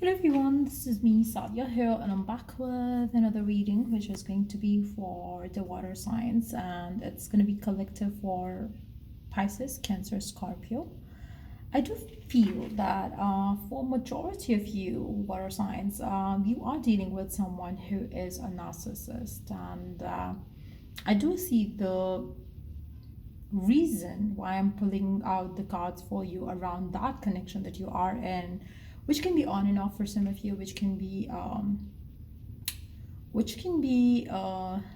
Hello everyone, this is me, Sadia here, and I'm back with another reading, which is going to be for the water signs, and it's going to be collective for Pisces, Cancer, Scorpio. I do feel that for majority of you water signs, you are dealing with someone who is a narcissist, and I do see the reason why I'm pulling out the cards for you around that connection that you are in, which can be on and off for some of you, which can be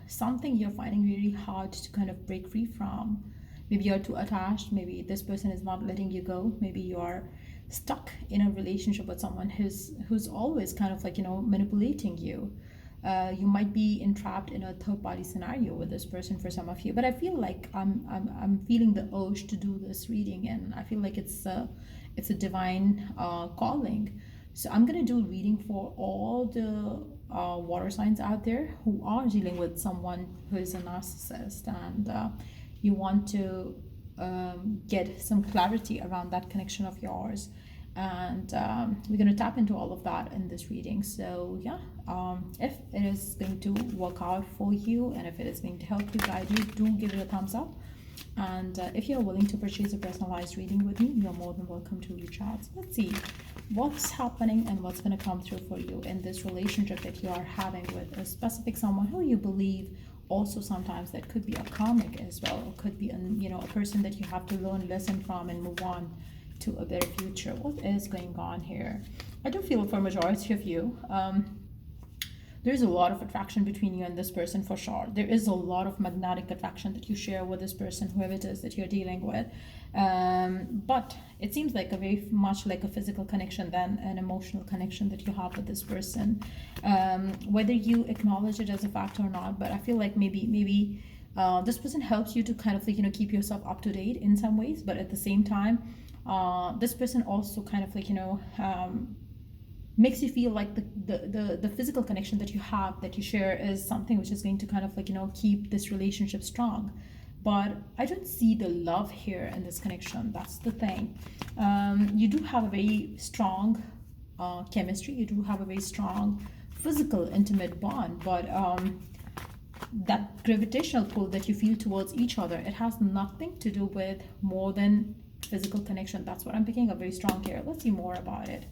something you're finding really hard to kind of break free from. Maybe you're too attached. Maybe this person is not letting you go. Maybe you're stuck in a relationship with someone who's always kind of like manipulating you. You might be entrapped in a third party scenario with this person for some of you, but I feel like I'm feeling the urge to do this reading, and I feel like it's a divine calling. So I'm gonna do a reading for all the water signs out there who are dealing with someone who is a narcissist, and you want to get some clarity around that connection of yours. And we're going to tap into all of that in this reading. So yeah, if it is going to work out for you, and if it is going to help you, guide you, do give it a thumbs up. And if you're willing to purchase a personalized reading with me, you're more than welcome to reach out. So let's see what's happening and what's going to come through for you in this relationship that you are having with a specific someone who you believe. Also, sometimes that could be a karmic as well. It could be a person that you have to learn lesson from and move on to a better future. What is going on here? I do feel for majority of you, there's a lot of attraction between you and this person for sure. There is a lot of magnetic attraction that you share with this person, whoever it is that you're dealing with. But it seems like a very much like a physical connection than an emotional connection that you have with this person. Whether you acknowledge it as a fact or not, but I feel like maybe this person helps you to kind of like keep yourself up to date in some ways, but at the same time, this person also kind of like makes you feel like the physical connection that you have, that you share, is something which is going to kind of like keep this relationship strong. But I don't see the love here in this connection. That's the thing. You do have a very strong chemistry. You do have a very strong physical intimate bond, but that gravitational pull that you feel towards each other, it has nothing to do with more than physical connection. That's what I'm picking up very strong here. Let's see more about it.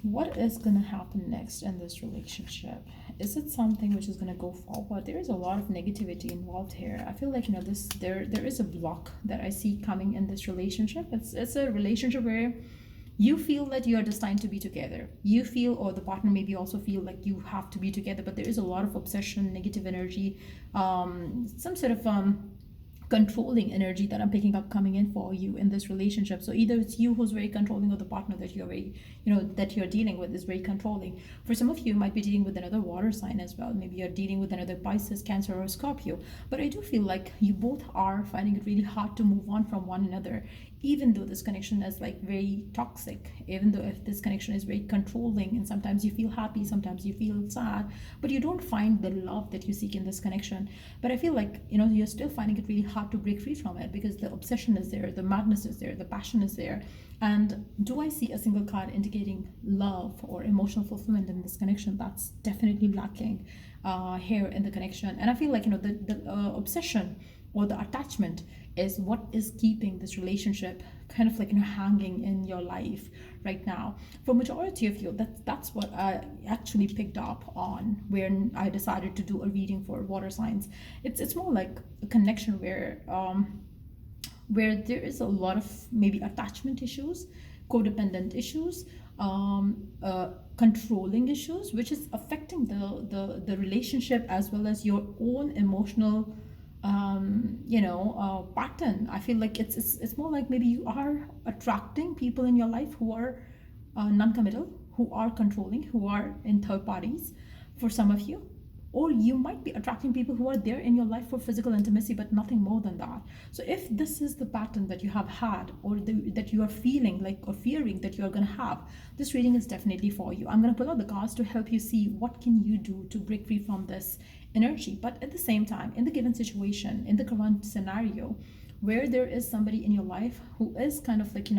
What is going to happen next in this relationship? Is it something which is going to go forward? There is a lot of negativity involved here. I feel like there is a block that I see coming in this relationship. It's a relationship where you feel that you are destined to be together. You feel, or the partner maybe also feel like you have to be together, but there is a lot of obsession, negative energy, some sort of controlling energy that I'm picking up coming in for you in this relationship. So either it's you who's very controlling, or the partner that you're very, that you're dealing with is very controlling. For some of you, you might be dealing with another water sign as well. Maybe you're dealing with another Pisces, Cancer, or Scorpio. But I do feel like you both are finding it really hard to move on from one another, even though this connection is like very toxic, even though if this connection is very controlling, and sometimes you feel happy, sometimes you feel sad, but you don't find the love that you seek in this connection. But I feel like you're still finding it really hard to break free from it, because the obsession is there, the madness is there, the passion is there. And do I see a single card indicating love or emotional fulfillment in this connection? That's definitely lacking here in the connection. And I feel like the obsession or the attachment is what is keeping this relationship kind of like hanging in your life right now. For majority of you, that's what I actually picked up on when I decided to do a reading for water signs. It's more like a connection where there is a lot of maybe attachment issues, codependent issues, controlling issues, which is affecting the relationship as well as your own emotional pattern. I feel like it's more like maybe you are attracting people in your life who are non-committal, who are controlling, who are in third parties for some of you. Or you might be attracting people who are there in your life for physical intimacy, but nothing more than that. So if this is the pattern that you have had, or that you are feeling like or fearing that you are going to have, this reading is definitely for you. I'm going to pull out the cards to help you see what can you do to break free from this energy. But at the same time, in the given situation, in the current scenario, where there is somebody in your life who is kind of like,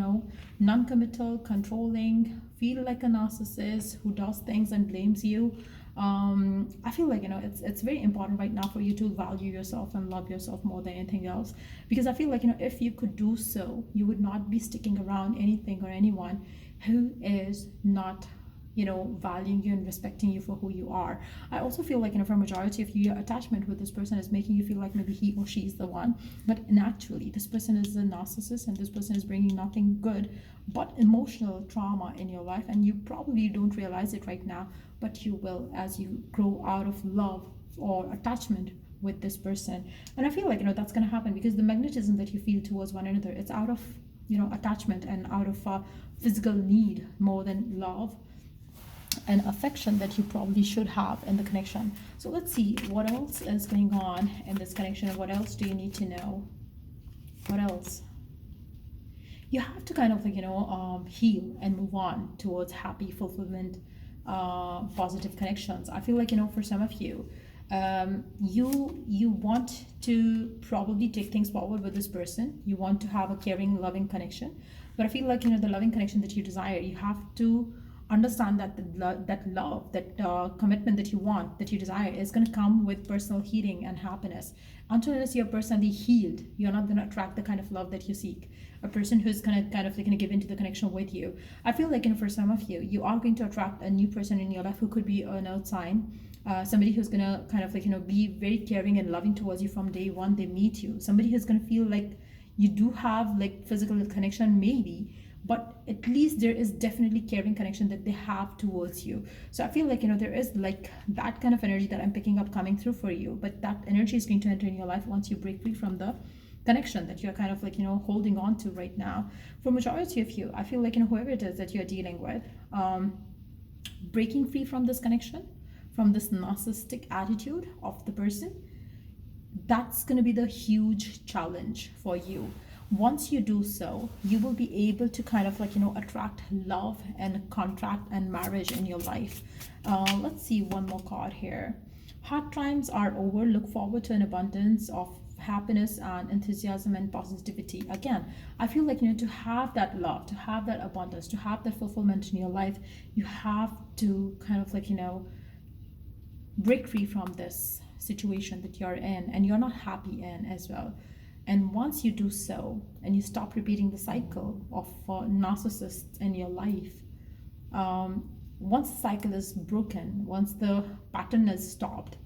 non-committal, controlling, feel like a narcissist, who does things and blames you. I feel like, it's very important right now for you to value yourself and love yourself more than anything else, because I feel like, if you could do so, you would not be sticking around anything or anyone who is not, valuing you and respecting you for who you are. I also feel like, for a majority of you, your attachment with this person is making you feel like maybe he or she is the one, but naturally this person is a narcissist, and this person is bringing nothing good but emotional trauma in your life, and you probably don't realize it right now, but you will as you grow out of love or attachment with this person. And I feel like, that's going to happen because the magnetism that you feel towards one another, it's out of, attachment and out of physical need more than love and affection that you probably should have in the connection. So let's see what else is going on in this connection, and what else do you need to know. What else? You have to kind of like, heal and move on towards happy fulfillment, positive connections. I feel like, for some of you, you want to probably take things forward with this person. You want to have a caring, loving connection, but I feel like, the loving connection that you desire, you have to understand that that love, that commitment that you want, that you desire, is going to come with personal healing and happiness. Until unless you're personally healed, you're not going to attract the kind of love that you seek, a person who's going to kind of like, give into the connection with you. I feel like, for some of you, you are going to attract a new person in your life who could be an earth sign, somebody who's going to kind of like, be very caring and loving towards you from day one they meet you, somebody who's going to feel like you do have like physical connection maybe, but at least there is definitely caring connection that they have towards you. So I feel like, there is like that kind of energy that I'm picking up coming through for you, but that energy is going to enter in your life once you break free from the connection that you're kind of like, holding on to right now. For majority of you, I feel like, whoever it is that you're dealing with, breaking free from this connection, from this narcissistic attitude of the person, that's going to be the huge challenge for you. Once you do so, you will be able to kind of like, attract love and contract and marriage in your life. Let's see one more card here. Hard times are over. Look forward to an abundance of happiness and enthusiasm and positivity. Again, I feel like, to have that love, to have that abundance, to have that fulfillment in your life, you have to kind of like, break free from this situation that you're in and you're not happy in as well. And once you do so, and you stop repeating the cycle of narcissists in your life, once the cycle is broken, once the pattern is stopped,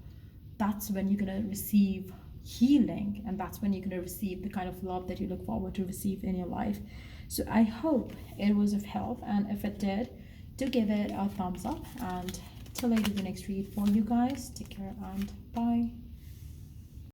that's when you're going to receive healing, and that's when you're going to receive the kind of love that you look forward to receive in your life. So I hope it was of help, and if it did, do give it a thumbs up. And till I do the next read for you guys, take care and bye.